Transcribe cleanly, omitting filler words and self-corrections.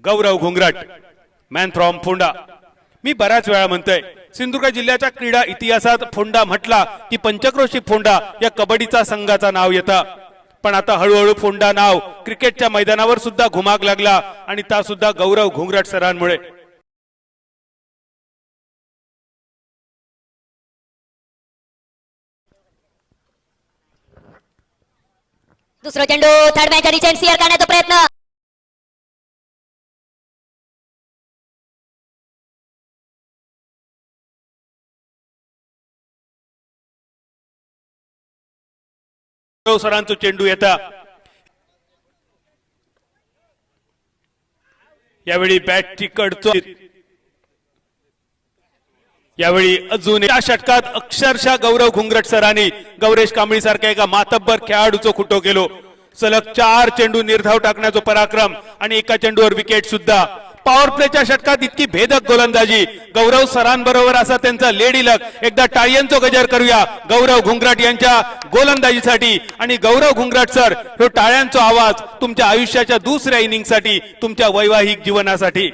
Gaurav Ghungrat man from Ponda. मी बऱ्याच वेळा म्हणतोय सिंधुदुर्ग जिल्ह्याच्या क्रीडा इतिहासात फोंडा म्हटला की पंचक्रोशी फोंडा या कबड्डीचा संघाचा नाव येतं। पण आता हळूहळू फोंडा नाव क्रिकेटच्या मैदानावर सुद्धा घुमाक लागला आणि ता सुद्धा गौरव घुंगराट सरांमुळे। दुसरा चेंडू थर्ड मॅच आणि चेंड सिअर करण्याचा प्रयत्न। सरांचं चेंडू येता यावेळी बॅट तिकडचो यावेळी अजून एका षटकात अक्षरशः गौरव घुंगराट सरांनी गौरेश कांबळी सारख्या एका मातब्बर खेळाडूचो खुटो केलो। सलग 4 चेंडू निर्धाव टाकण्याचा पराक्रम आणि एका चेंडूवर विकेट सुद्धा। पॉवर प्लेच्या षटकात इतकी भेदक गोलंदाजी गौरव सरांबरोबर असा त्यांचा लेडी लक। एकदा टाळ्यांचो गजर करूया गौरव घुंगराट यांच्या गोलंदाजीसाठी। आणि गौरव घुंगराट सर हे टाळ्यांचा आवाज तुमच्या आयुष्याच्या दुसऱ्या इनिंगसाठी तुमच्या वैवाहिक जीवनासाठी।